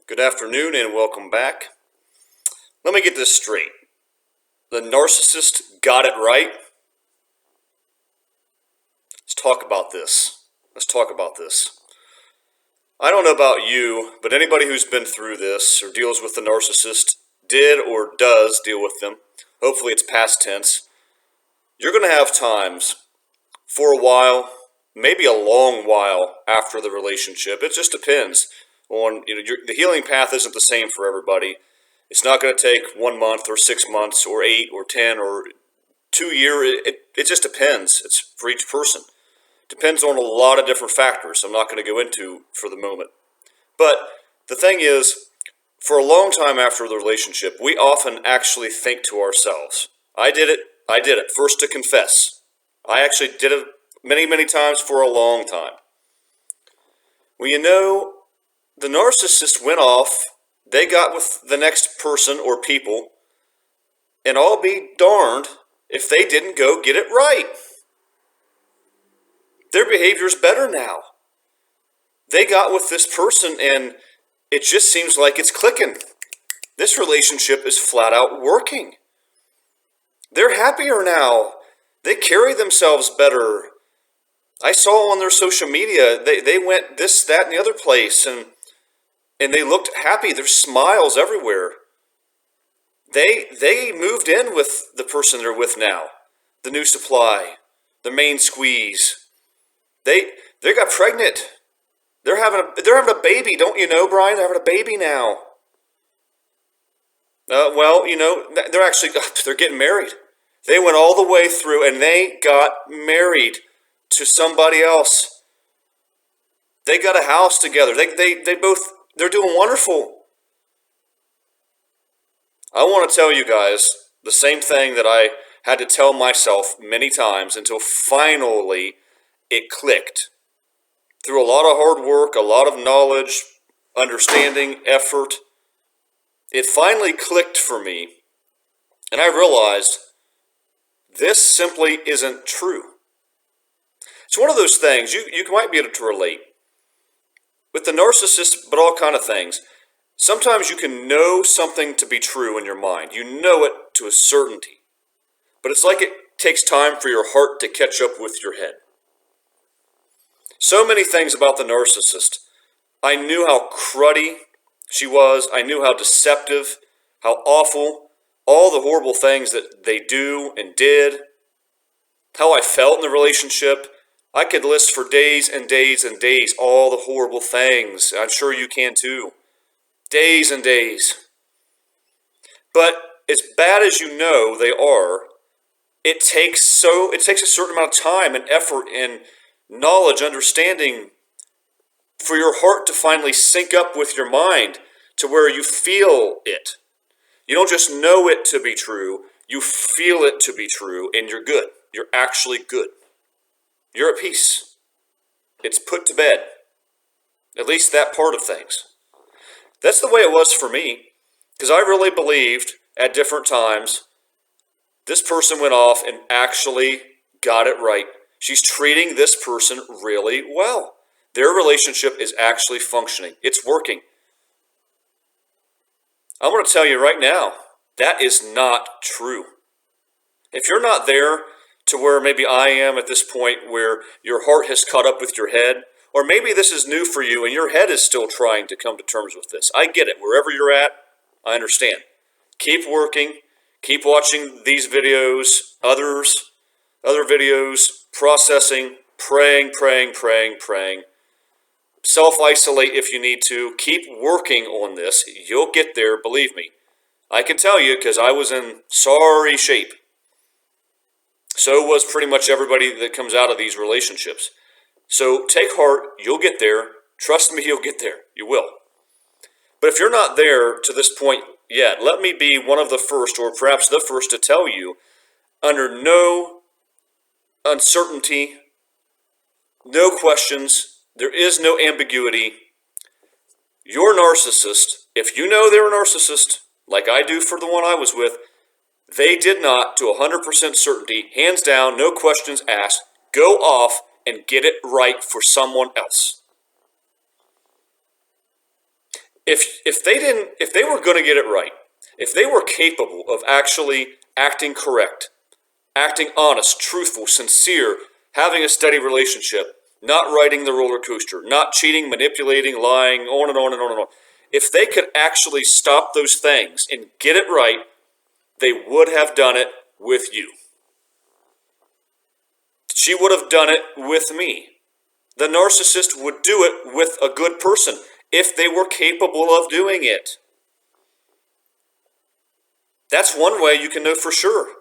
Good afternoon and welcome back. Let me get this straight. The narcissist got it right? Let's talk about this. I don't know about you, but anybody who's been through this or deals with the narcissist, did or does deal with them, hopefully it's past tense, you're going to have times for a while, maybe a long while after the relationship. It just depends on, the healing path isn't the same for everybody. It's not going to take 1 month or 6 months or 8 or 10 or 2 years. It just depends. It's for each person. Depends on a lot of different factors I'm not going to go into for the moment. But the thing is, for a long time after the relationship, we often actually think to ourselves, I did it, first to confess. I actually did it many, many times for a long time. Well, the narcissist went off, they got with the next person or people, and I'll be darned if they didn't go get it right. Their behavior's better now. They got with this person and it just seems like it's clicking. This relationship is flat out working. They're happier now. They carry themselves better. I saw on their social media, they went this, that, and the other place, and they looked happy. There's smiles everywhere. They moved in with the person they're with now, the new supply, the main squeeze. They got pregnant. They're having a baby, don't you know, Brian? They're having a baby now. They're getting married. They went all the way through and they got married to somebody else. They got a house together. They're doing wonderful. I want to tell you guys the same thing that I had to tell myself many times until finally it clicked. Through a lot of hard work, a lot of knowledge, understanding, effort, it finally clicked for me, and I realized this simply isn't true. It's one of those things, you might be able to relate. With the narcissist, but all kind of things, sometimes you can know something to be true in your mind. You know it to a certainty. But it's like it takes time for your heart to catch up with your head. So many things about the narcissist. I knew how cruddy she was. I knew how deceptive, how awful, all the horrible things that they do and did. How I felt in the relationship. I could list for days and days and days all the horrible things. I'm sure you can too. Days and days. But as bad as you know they are, it takes a certain amount of time and effort and knowledge, understanding for your heart to finally sync up with your mind to where you feel it. You don't just know it to be true, you feel it to be true, and you're good. You're actually good. You're at peace. It's put to bed. At least that part of things. That's the way it was for me, because I really believed at different times this person went off and actually got it right. She's treating this person really well. Their relationship is actually functioning. It's working. I'm going to tell you right now, that is not true. If you're not there to where maybe I am at this point where your heart has caught up with your head, or maybe this is new for you and your head is still trying to come to terms with this. I get it. Wherever you're at, I understand. Keep working. Keep watching these videos, other videos, processing, praying. Self-isolate if you need to. Keep working on this. You'll get there, believe me. I can tell you because I was in sorry shape. So was pretty much everybody that comes out of these relationships. So take heart. You'll get there. Trust me, you'll get there. You will. But if you're not there to this point yet, let me be one of the first, or perhaps the first, to tell you, under no uncertainty, no questions, there is no ambiguity, your narcissist, if you know they're a narcissist, like I do for the one I was with, they did not, to 100% certainty, hands down, no questions asked, go off and get it right for someone else. if they were going to get it right, if they were capable of actually acting correct, acting honest, truthful, sincere, having a steady relationship, not riding the roller coaster, not cheating, manipulating, lying, on and on and on and on. If they could actually stop those things and get it right, they would have done it with you. She would have done it with me. The narcissist would do it with a good person if they were capable of doing it. That's one way you can know for sure.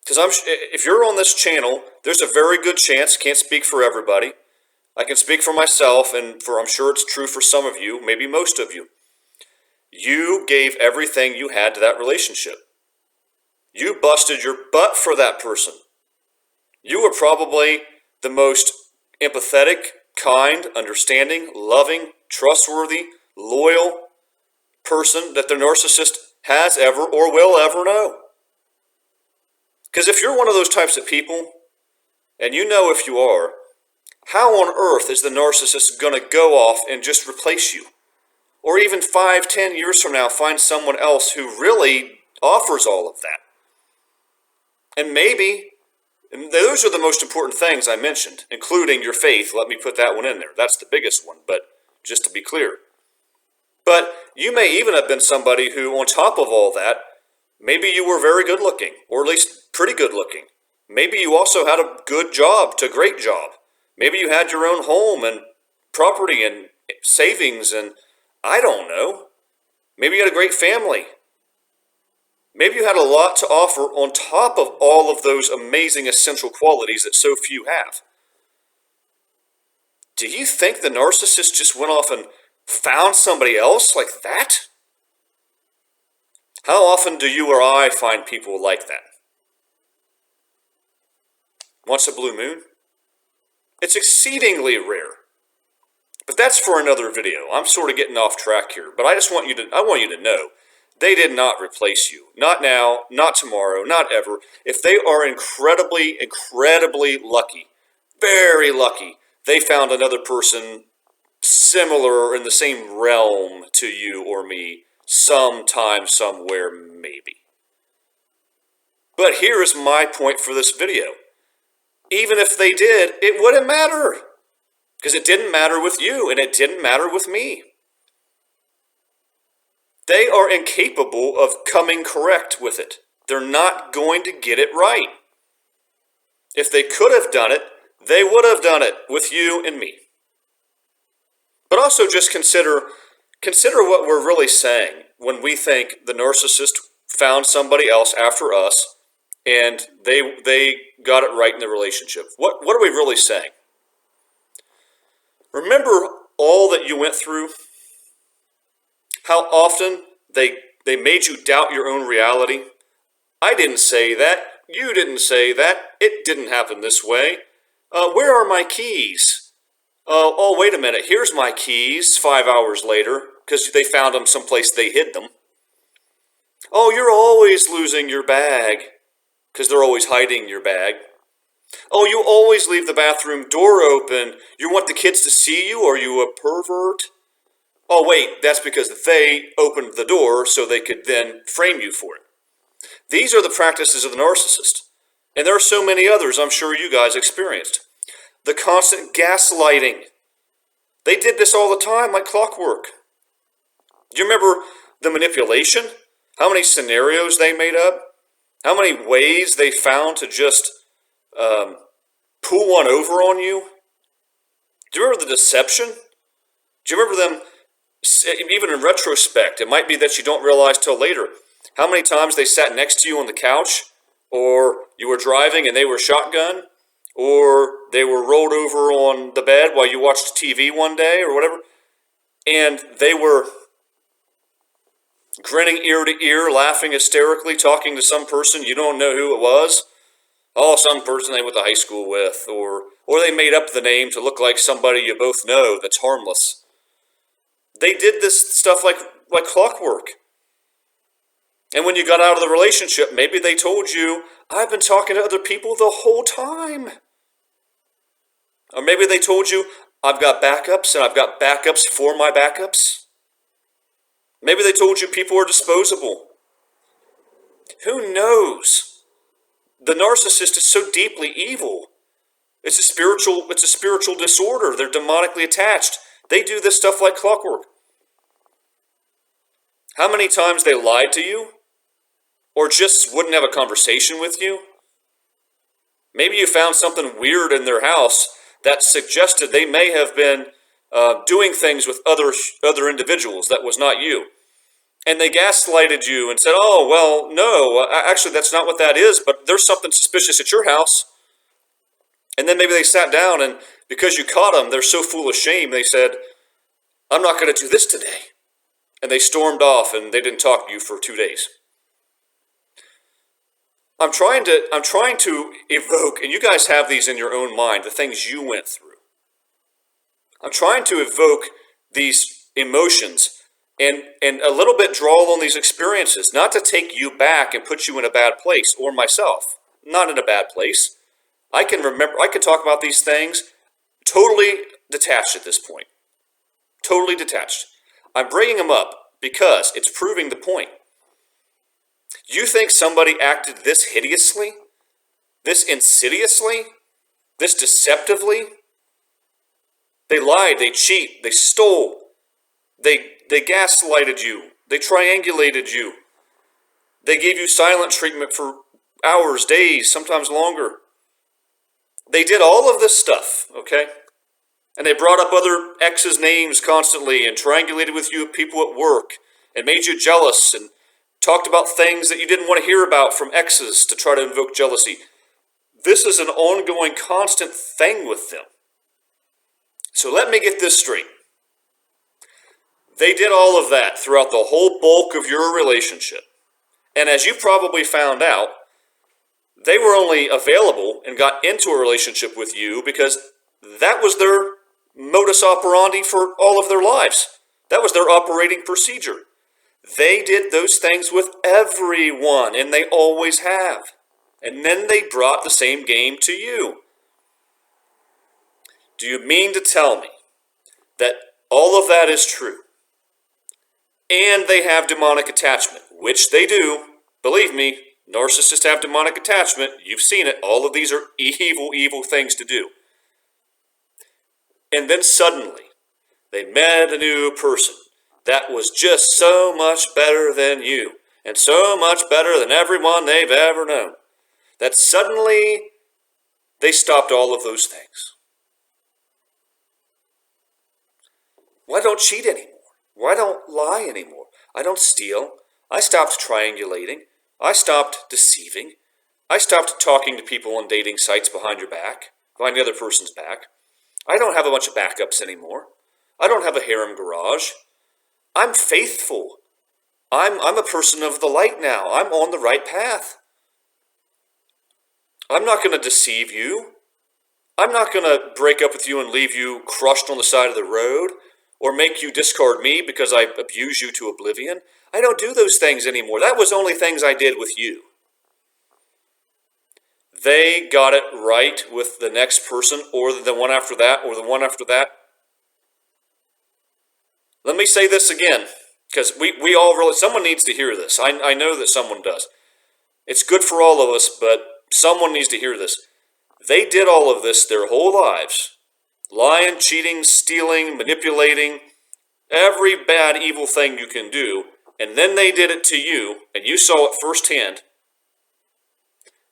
Because if you're on this channel, there's a very good chance, can't speak for everybody, I can speak for myself, and I'm sure it's true for some of you, maybe most of you. You gave everything you had to that relationship. You busted your butt for that person. You were probably the most empathetic, kind, understanding, loving, trustworthy, loyal person that the narcissist has ever or will ever know. Because if you're one of those types of people, and you know if you are, how on earth is the narcissist going to go off and just replace you? Or even 5, 10 years from now, find someone else who really offers all of that? And maybe, and those are the most important things I mentioned, including your faith. Let me put that one in there. That's the biggest one, but just to be clear. But you may even have been somebody who, on top of all that, maybe you were very good looking, or at least pretty good looking. Maybe you also had a good job to great job. Maybe you had your own home and property and savings and I don't know. Maybe you had a great family. Maybe you had a lot to offer on top of all of those amazing essential qualities that so few have. Do you think the narcissist just went off and found somebody else like that? How often do you or I find people like that? Once a blue moon? It's exceedingly rare. But that's for another video. I'm sort of getting off track here, but I want you to know, they did not replace you. Not now, not tomorrow, not ever. If they are incredibly, incredibly lucky, very lucky, they found another person similar in the same realm to you or me, sometime, somewhere, maybe. But here is my point for this video. Even if they did, it wouldn't matter. Because it didn't matter with you, and it didn't matter with me. They are incapable of coming correct with it. They're not going to get it right. If they could have done it, they would have done it with you and me. But also just consider what we're really saying when we think the narcissist found somebody else after us and they got it right in the relationship. What are we really saying? Remember all that you went through? How often they made you doubt your own reality? I didn't say that. You didn't say that. It didn't happen this way. Where are my keys? Oh, wait a minute. Here's my keys 5 hours later, because they found them someplace they hid them. Oh, you're always losing your bag, because they're always hiding your bag. Oh, you always leave the bathroom door open. You want the kids to see you? Are you a pervert? Oh, wait, that's because they opened the door so they could then frame you for it. These are the practices of the narcissist. And there are so many others I'm sure you guys experienced. The constant gaslighting. They did this all the time like clockwork. Do you remember the manipulation? How many scenarios they made up? How many ways they found to just pull one over on you? Do you remember the deception? Do you remember them, even in retrospect, it might be that you don't realize till later, how many times they sat next to you on the couch, or you were driving and they were shotgun, or they were rolled over on the bed while you watched TV one day or whatever, and they were grinning ear to ear, laughing hysterically, talking to some person you don't know who it was. Oh, some person they went to high school with, or they made up the name to look like somebody you both know that's harmless. They did this stuff like clockwork. And when you got out of the relationship, maybe they told you, I've been talking to other people the whole time. Or maybe they told you, I've got backups and I've got backups for my backups. Maybe they told you people are disposable. Who knows? The narcissist is so deeply evil. It's a spiritual disorder. They're demonically attached. They do this stuff like clockwork. How many times they lied to you? Or just wouldn't have a conversation with you? Maybe you found something weird in their house that suggested they may have been doing things with other individuals that was not you. And they gaslighted you and said, oh, well, no, actually that's not what that is, but there's something suspicious at your house. And then maybe they sat down and because you caught them, they're so full of shame, they said, I'm not going to do this today. And they stormed off and they didn't talk to you for 2 days. I'm trying to evoke, and you guys have these in your own mind, the things you went through. I'm trying to evoke these emotions and a little bit draw on these experiences, not to take you back and put you in a bad place, or myself, not in a bad place. I can talk about these things totally detached at this point. Totally detached. I'm bringing them up because it's proving the point. You think somebody acted this hideously, this insidiously, this deceptively? They lied, they cheat, they stole, they gaslighted you, they triangulated you, they gave you silent treatment for hours, days, sometimes longer. They did all of this stuff, okay? And they brought up other exes' names constantly and triangulated with you, people at work, and made you jealous and talked about things that you didn't want to hear about from exes to try to invoke jealousy. This is an ongoing, constant thing with them. So let me get this straight. They did all of that throughout the whole bulk of your relationship. And as you probably found out, they were only available and got into a relationship with you because that was their modus operandi for all of their lives. That was their operating procedure. They did those things with everyone, and they always have. And then they brought the same game to you. Do you mean to tell me that all of that is true? And they have demonic attachment, which they do. Believe me, narcissists have demonic attachment. You've seen it. All of these are evil, evil things to do. And then suddenly, they met a new person that was just so much better than you, and so much better than everyone they've ever known, that suddenly they stopped all of those things. Why don't cheat anymore? Why don't lie anymore? I don't steal. I stopped triangulating. I stopped deceiving. I stopped talking to people on dating sites behind your back, behind the other person's back. I don't have a bunch of backups anymore. I don't have a harem garage. I'm faithful. I'm a person of the light now. I'm on the right path. I'm not going to deceive you. I'm not going to break up with you and leave you crushed on the side of the road or make you discard me because I abuse you to oblivion. I don't do those things anymore. That was only things I did with you. They got it right with the next person or the one after that or the one after that. Let me say this again, because we all really, someone needs to hear this. I know that someone does. It's good for all of us, but someone needs to hear this. They did all of this their whole lives. Lying, cheating, stealing, manipulating, every bad, evil thing you can do. And then they did it to you, and you saw it firsthand.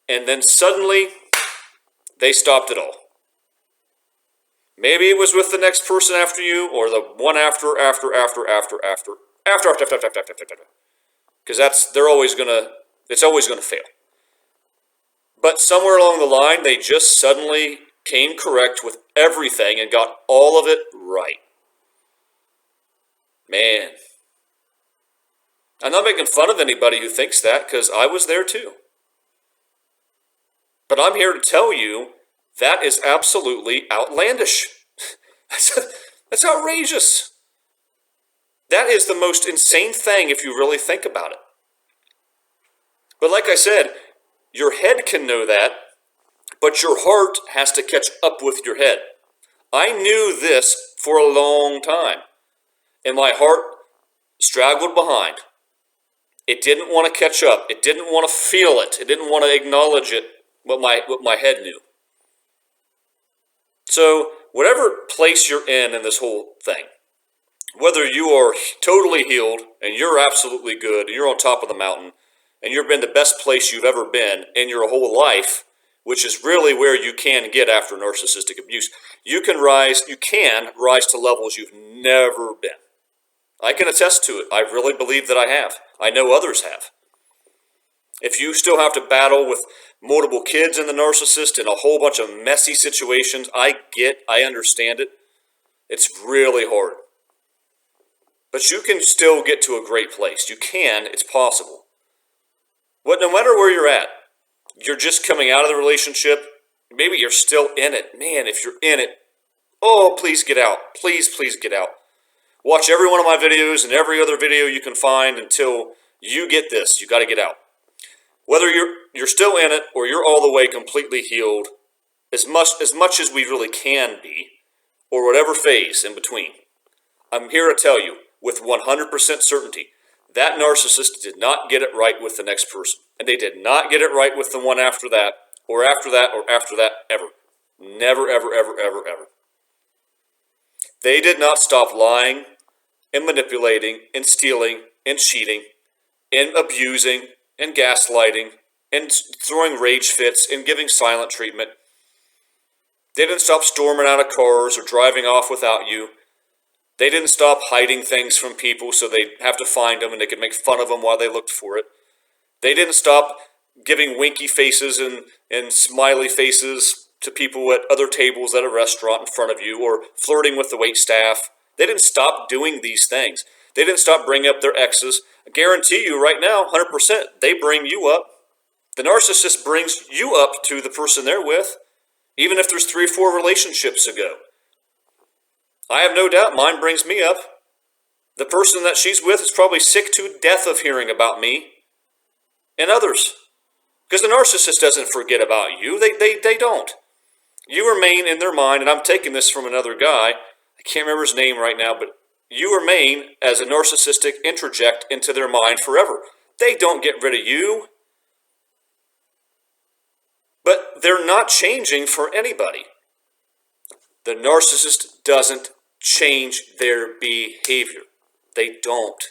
And then suddenly, they stopped it all. Maybe it was with the next person after you, or the one after. Because it's always gonna fail. But somewhere along the line, they just suddenly came correct with everything and got all of it right. Man. I'm not making fun of anybody who thinks that, because I was there too. But I'm here to tell you that is absolutely outlandish. That's outrageous. That is the most insane thing if you really think about it. But like I said, your head can know that, but your heart has to catch up with your head. I knew this for a long time, and my heart straggled behind. It didn't want to catch up. It didn't want to feel it. It didn't want to acknowledge it, what my head knew. So whatever place you're in this whole thing, whether you are totally healed and you're absolutely good and you're on top of the mountain and you've been the best place you've ever been in your whole life, which is really where you can get after narcissistic abuse, you can rise to levels you've never been. I can attest to it. I really believe that I have. I know others have. If you still have to battle with multiple kids and the narcissist and a whole bunch of messy situations, I understand it. It's really hard. But you can still get to a great place. You can. It's possible. But no matter where you're at, you're just coming out of the relationship. Maybe you're still in it. Man, if you're in it, oh, please get out. Please, please get out. Watch every one of my videos and every other video you can find until you get this. You got to get out. Whether you're still in it or you're all the way completely healed, as much as we really can be, or whatever phase in between, I'm here to tell you with 100% certainty that narcissist did not get it right with the next person. And they did not get it right with the one after that, or after that, or after that, ever. Never, ever, ever, ever, ever. They did not stop lying and manipulating and stealing and cheating and abusing and gaslighting and throwing rage fits and giving silent treatment. They didn't stop storming out of cars or driving off without you. They didn't stop hiding things from people so they'd have to find them and they could make fun of them while they looked for it. They didn't stop giving winky faces and smiley faces to people at other tables at a restaurant in front of you or flirting with the wait staff. They didn't stop doing these things. They didn't stop bringing up their exes. I guarantee you right now, 100%, they bring you up. The narcissist brings you up to the person they're with, even if there's 3 or 4 relationships ago. I have no doubt mine brings me up. The person that she's with is probably sick to death of hearing about me and others. Because the narcissist doesn't forget about you. They don't. You remain in their mind, and I'm taking this from another guy. I can't remember his name right now, but you remain as a narcissistic introject into their mind forever. They don't get rid of you. But they're not changing for anybody. The narcissist doesn't change their behavior. They don't.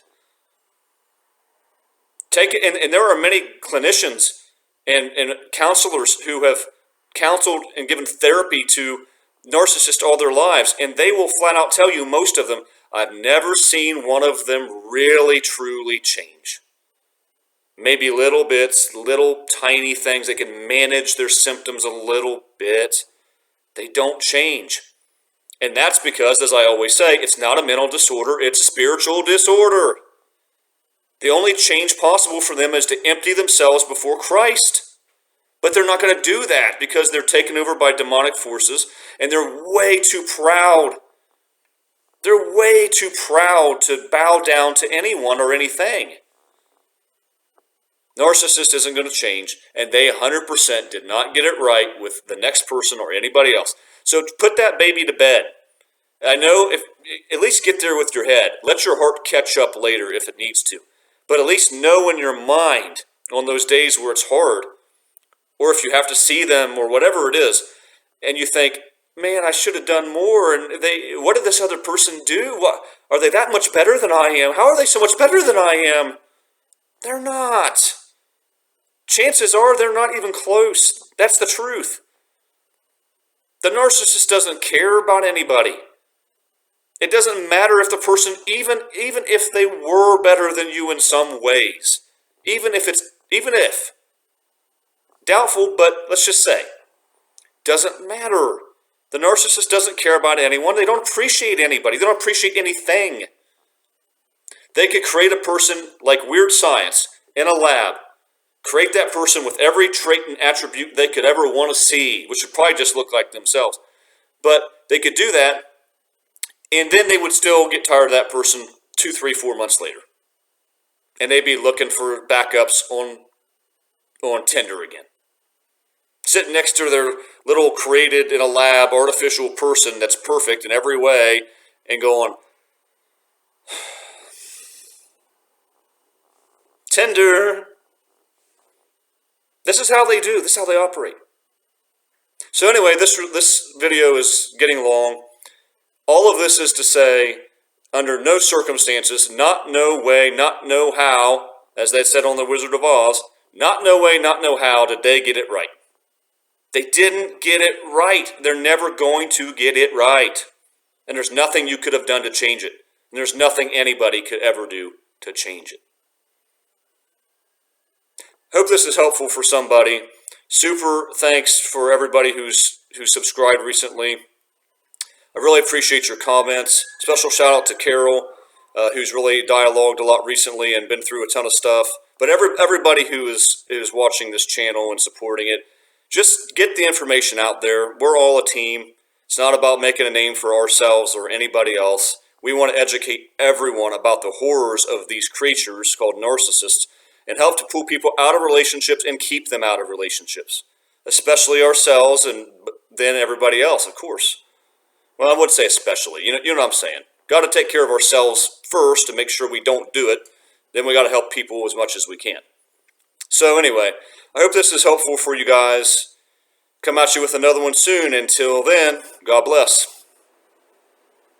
Take it, and there are many clinicians and counselors who have counseled and given therapy to narcissists all their lives, and they will flat out tell you, most of them, I've never seen one of them really truly change. Maybe little bits, little tiny things. They can manage their symptoms a little bit. They don't change. And that's because, as I always say, it's not a mental disorder, it's a spiritual disorder. The only change possible for them is to empty themselves before Christ. But they're not going to do that because they're taken over by demonic forces and they're way too proud. They're way too proud to bow down to anyone or anything. Narcissist isn't going to change, and they 100% did not get it right with the next person or anybody else. So put that baby to bed. I know, if at least get there with your head. Let your heart catch up later if it needs to. But at least know in your mind on those days where it's hard, or if you have to see them or whatever it is, and you think, man, I should have done more, and what did this other person do? What, are they that much better than I am? How are they so much better than I am? They're not. Chances are they're not even close. That's the truth. The narcissist doesn't care about anybody. It doesn't matter if the person, even if they were better than you in some ways, even if, doubtful, but let's just say, doesn't matter. The narcissist doesn't care about anyone. They don't appreciate anybody. They don't appreciate anything. They could create a person like weird science in a lab, create that person with every trait and attribute they could ever want to see, which would probably just look like themselves. But they could do that, and then they would still get tired of that person 2, 3, 4 months later. And they'd be looking for backups on Tinder again. Sitting next to their little created in a lab artificial person that's perfect in every way and going, tender. This is how they do. This is how they operate. So anyway, this video is getting long. All of this is to say, under no circumstances, not no way, not no how, as they said on The Wizard of Oz, not no way, not no how did they get it right. They didn't get it right. They're never going to get it right. And there's nothing you could have done to change it. And there's nothing anybody could ever do to change it. Hope this is helpful for somebody. Super thanks for everybody who's subscribed recently. I really appreciate your comments. Special shout out to Carol, who's really dialogued a lot recently and been through a ton of stuff. But everybody who is watching this channel and supporting it, just get the information out there. We're all a team. It's not about making a name for ourselves or anybody else. We want to educate everyone about the horrors of these creatures called narcissists and help to pull people out of relationships and keep them out of relationships, especially ourselves and then everybody else, of course. Well, I would say especially. You know what I'm saying. Got to take care of ourselves first to make sure we don't do it. Then we got to help people as much as we can. So anyway, I hope this is helpful for you guys. Come at you with another one soon. Until then, God bless.